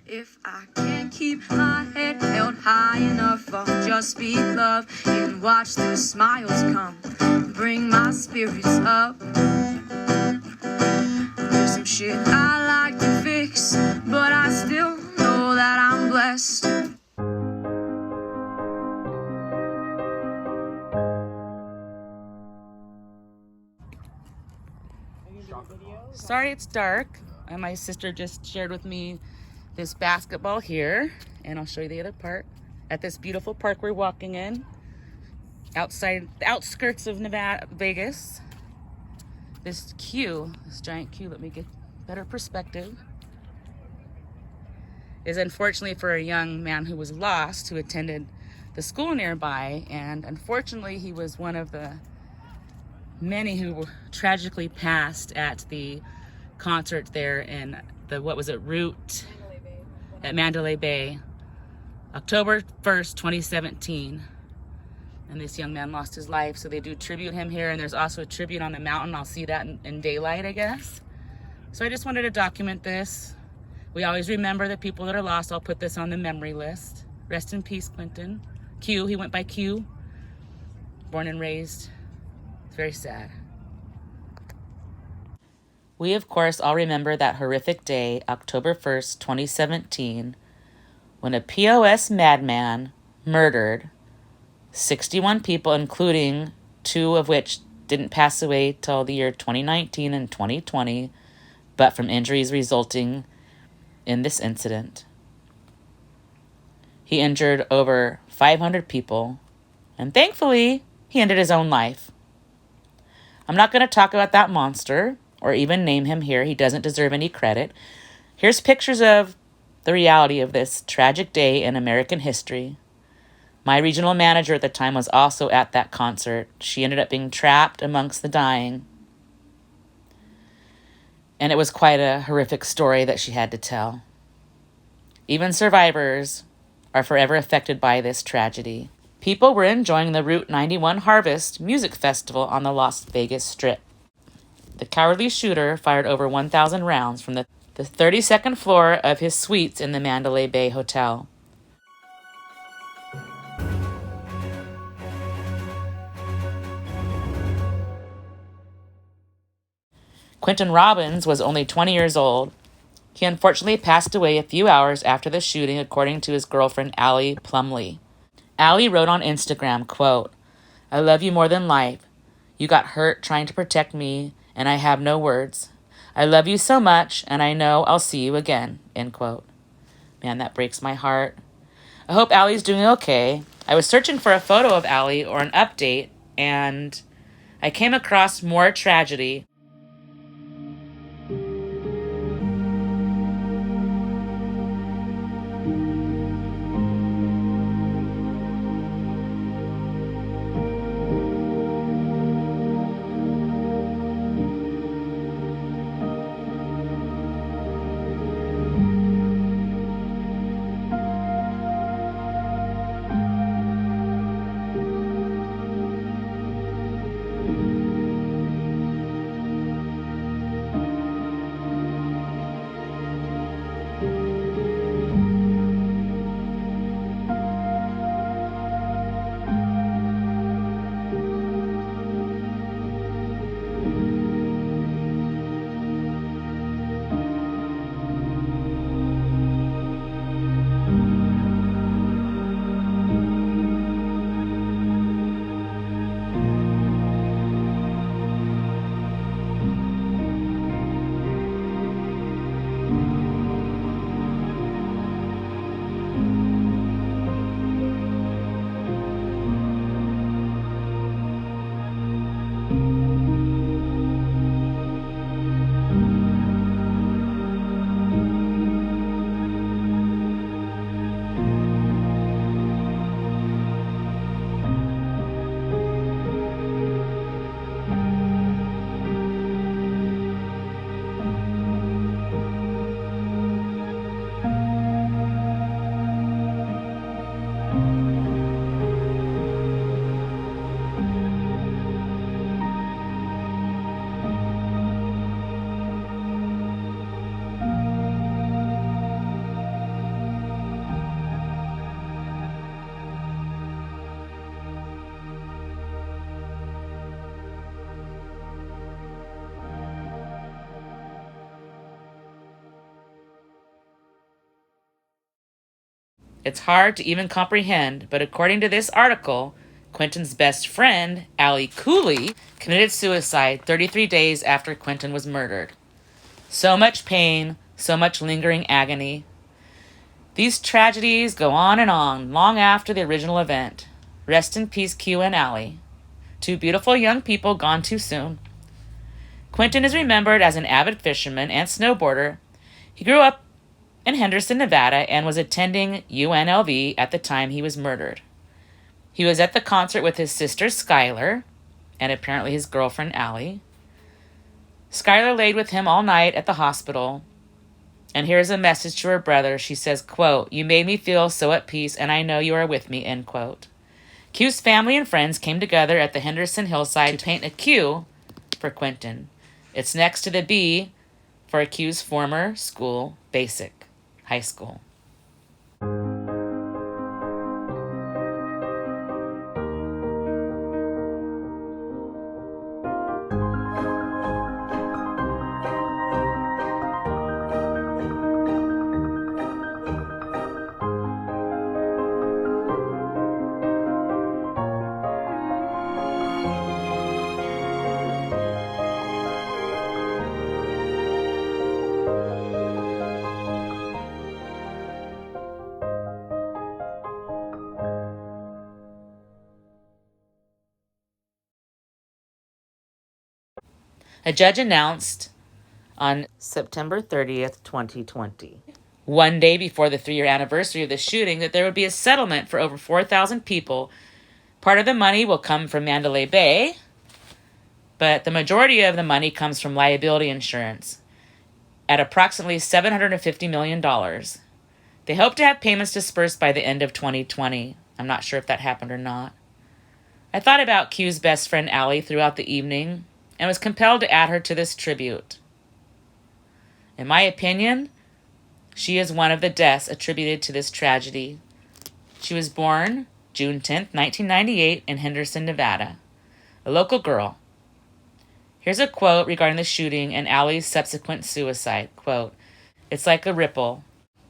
If I can't keep my head held high enough, I'll just speak love and watch the smiles come, bring my spirits up. There's some shit I like to fix, but I still know that I'm blessed. Sorry it's dark. And my sister just shared with me this basketball here, and I'll show you the other part. At this beautiful park we're walking in, outside the outskirts of Nevada, Vegas. This giant queue, let me get better perspective, is unfortunately for a young man who was lost, who attended the school nearby, and unfortunately he was one of the many who tragically passed at the concert there in Root at Mandalay Bay, October 1st, 2017. And this young man lost his life, so they do tribute him here, and there's also a tribute on the mountain. I'll see that in daylight, I guess. So I just wanted to document this. We always remember the people that are lost. I'll put this on the memory list. Rest in peace, Quinton. Q, he went by Q. Born and raised. It's very sad. We, of course, all remember that horrific day, October 1st, 2017, when a POS madman murdered 61 people, including 2 of which didn't pass away till the year 2019 and 2020, but from injuries resulting in this incident. He injured over 500 people, and thankfully, he ended his own life. I'm not going to talk about that monster or even name him here. He doesn't deserve any credit. Here's pictures of the reality of this tragic day in American history. My regional manager at the time was also at that concert. She ended up being trapped amongst the dying. And it was quite a horrific story that she had to tell. Even survivors are forever affected by this tragedy. People were enjoying the Route 91 Harvest Music Festival on the Las Vegas Strip. The cowardly shooter fired over 1,000 rounds from the 32nd floor of his suites in the Mandalay Bay Hotel. Quinton Robbins was only 20 years old. He unfortunately passed away a few hours after the shooting, according to his girlfriend, Ally Cooley. Ally wrote on Instagram, quote, "I love you more than life. You got hurt trying to protect me, and I have no words. I love you so much, and I know I'll see you again," end quote. Man, that breaks my heart. I hope Ally's doing okay. I was searching for a photo of Ally or an update, and I came across more tragedy. It's hard to even comprehend, but according to this article, Quinton's best friend, Ally Cooley, committed suicide 33 days after Quinton was murdered. So much pain, so much lingering agony. These tragedies go on and on, long after the original event. Rest in peace, Q and Ally. Two beautiful young people gone too soon. Quinton is remembered as an avid fisherman and snowboarder. He grew up in Henderson, Nevada, and was attending UNLV at the time he was murdered. He was at the concert with his sister Skylar, and apparently his girlfriend Ally. Skylar laid with him all night at the hospital, and here's a message to her brother. She says, quote, "You made me feel so at peace, and I know you are with me," end quote. Q's family and friends came together at the Henderson hillside to paint a Q for Quinton. It's next to the B for Q's former school, Basic High School. A judge announced on September 30th, 2020, one day before the 3-year anniversary of the shooting, that there would be a settlement for over 4,000 people. Part of the money will come from Mandalay Bay, but the majority of the money comes from liability insurance at approximately $750 million. They hope to have payments dispersed by the end of 2020. I'm not sure if that happened or not. I thought about Q's best friend Ally throughout the evening and was compelled to add her to this tribute. In my opinion, she is one of the deaths attributed to this tragedy. She was born June 10th, 1998 in Henderson, Nevada, a local girl. Here's a quote regarding the shooting and Ally's subsequent suicide. Quote, "It's like a ripple.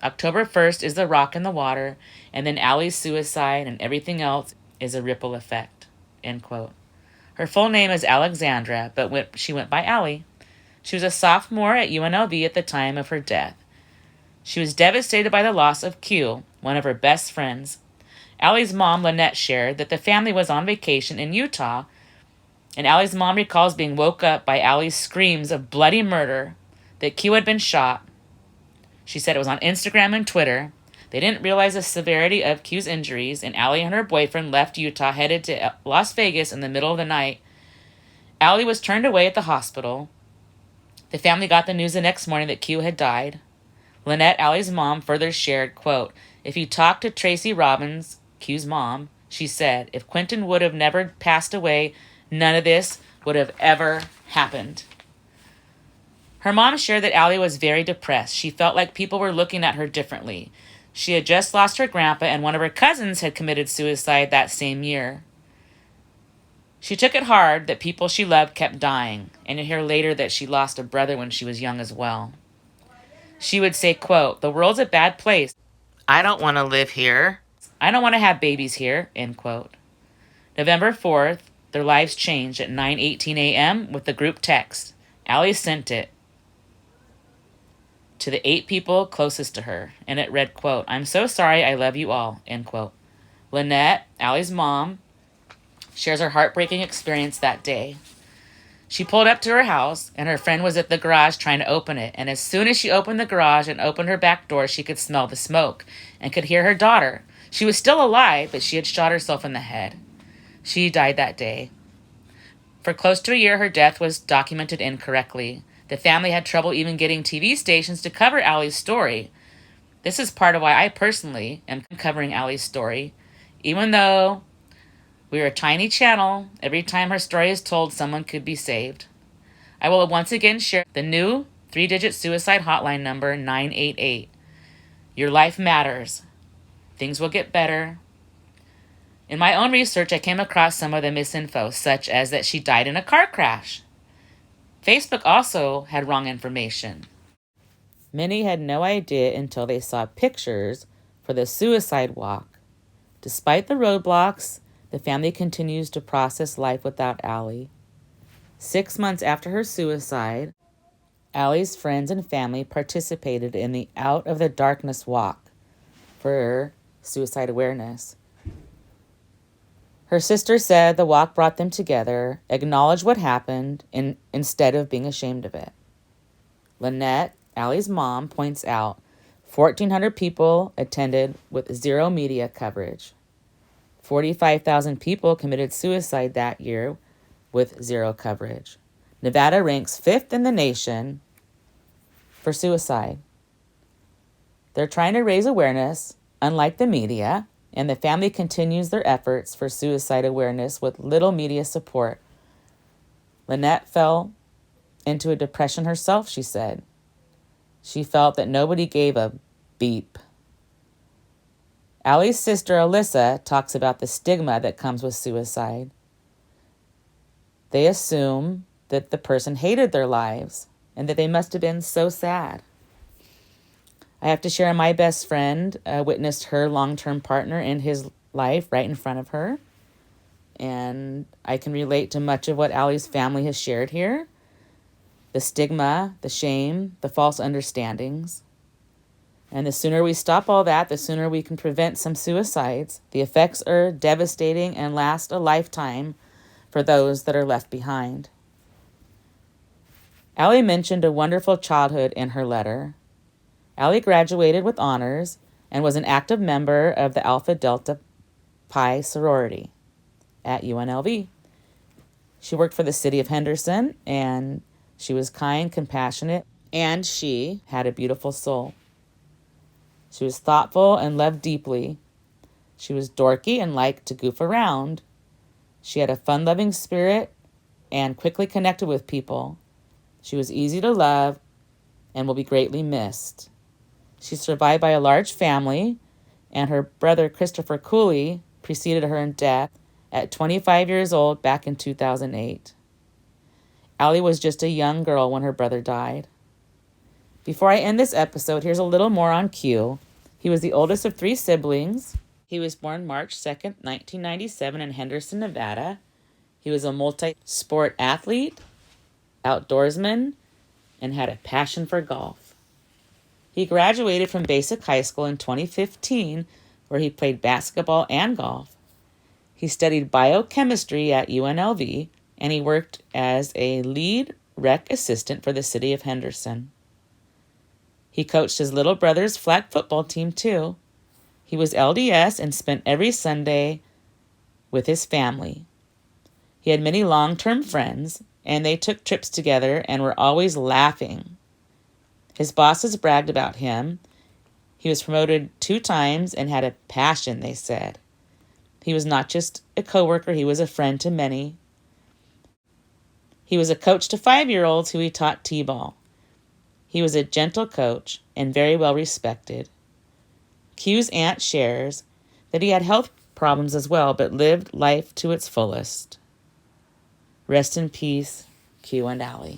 October 1st is the rock in the water, and then Ally's suicide and everything else is a ripple effect." End quote. Her full name is Alexandra, but she went by Ally. She was a sophomore at UNLV at the time of her death. She was devastated by the loss of Q, one of her best friends. Ally's mom, Lynette, shared that the family was on vacation in Utah, and Ally's mom recalls being woke up by Ally's screams of bloody murder, that Q had been shot. She said it was on Instagram and Twitter. They didn't realize the severity of Q's injuries, and Ally and her boyfriend left Utah, headed to Las Vegas in the middle of the night. Ally was turned away at the hospital. The family got the news the next morning that Q had died. Lynette, Ally's mom, further shared, quote, "If you talk to Tracy Robbins, Q's mom," she said, "if Quinton would have never passed away, none of this would have ever happened." Her mom shared that Ally was very depressed. She felt like people were looking at her differently. She had just lost her grandpa, and one of her cousins had committed suicide that same year. She took it hard that people she loved kept dying, and you'll hear later that she lost a brother when she was young as well. She would say, quote, "The world's a bad place. I don't want to live here. I don't want to have babies here," end quote. November 4th, their lives changed at 9:18 a.m. with the group text. Ally sent it to the 8 people closest to her, and it read, quote, "I'm so sorry, I love you all," end quote. Lynette, Ally's mom, shares her heartbreaking experience that day. She pulled up to her house, and her friend was at the garage trying to open it, and as soon as she opened the garage and opened her back door, she could smell the smoke and could hear her daughter. She was still alive, but she had shot herself in the head. She died that day. For close to a year, her death was documented incorrectly. The family had trouble even getting TV stations to cover Ally's story. This is part of why I personally am covering Ally's story. Even though we are a tiny channel, every time her story is told, someone could be saved. I will once again share the new 3-digit suicide hotline number, 988. Your life matters. Things will get better. In my own research, I came across some of the misinfo, such as that she died in a car crash. Facebook also had wrong information. Many had no idea until they saw pictures for the suicide walk. Despite the roadblocks, the family continues to process life without Ally. 6 months after her suicide, Ally's friends and family participated in the Out of the Darkness walk for suicide awareness. Her sister said the walk brought them together, acknowledged what happened, instead of being ashamed of it. Lynette, Ally's mom, points out 1,400 people attended with zero media coverage. 45,000 people committed suicide that year with zero coverage. Nevada ranks 5th in the nation for suicide. They're trying to raise awareness, unlike the media, and the family continues their efforts for suicide awareness with little media support. Lynette fell into a depression herself, she said. She felt that nobody gave a beep. Ally's sister, Alyssa, talks about the stigma that comes with suicide. They assume that the person hated their lives and that they must have been so sad. I have to share my best friend witnessed her long-term partner in his life right in front of her. And I can relate to much of what Ally's family has shared here. The stigma, the shame, the false understandings. And the sooner we stop all that, the sooner we can prevent some suicides. The effects are devastating and last a lifetime for those that are left behind. Ally mentioned a wonderful childhood in her letter. Ally graduated with honors and was an active member of the Alpha Delta Pi sorority at UNLV. She worked for the city of Henderson, and she was kind, compassionate, and she had a beautiful soul. She was thoughtful and loved deeply. She was dorky and liked to goof around. She had a fun-loving spirit and quickly connected with people. She was easy to love and will be greatly missed. She's survived by a large family, and her brother Christopher Cooley preceded her in death at 25 years old back in 2008. Ally was just a young girl when her brother died. Before I end this episode, here's a little more on Q. He was the oldest of 3 siblings. He was born March 2nd, 1997 in Henderson, Nevada. He was a multi-sport athlete, outdoorsman, and had a passion for golf. He graduated from basic high school in 2015, where he played basketball and golf. He studied biochemistry at UNLV, and he worked as a lead rec assistant for the city of Henderson. He coached his little brother's flag football team, too. He was LDS and spent every Sunday with his family. He had many long-term friends, and they took trips together and were always laughing. His bosses bragged about him. He was promoted 2 times and had a passion, they said. He was not just a coworker, he was a friend to many. He was a coach to 5-year-olds who he taught t-ball. He was a gentle coach and very well respected. Q's aunt shares that he had health problems as well, but lived life to its fullest. Rest in peace, Q and Ally.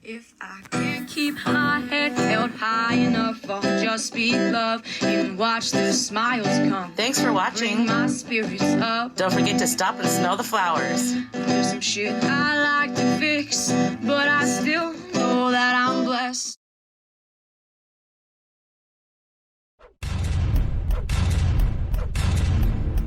If I can't keep my head held high enough, I'll just be love and watch the smiles come. Thanks for watching. Bring my spirits up. Don't forget to stop and smell the flowers. There's some shit I like to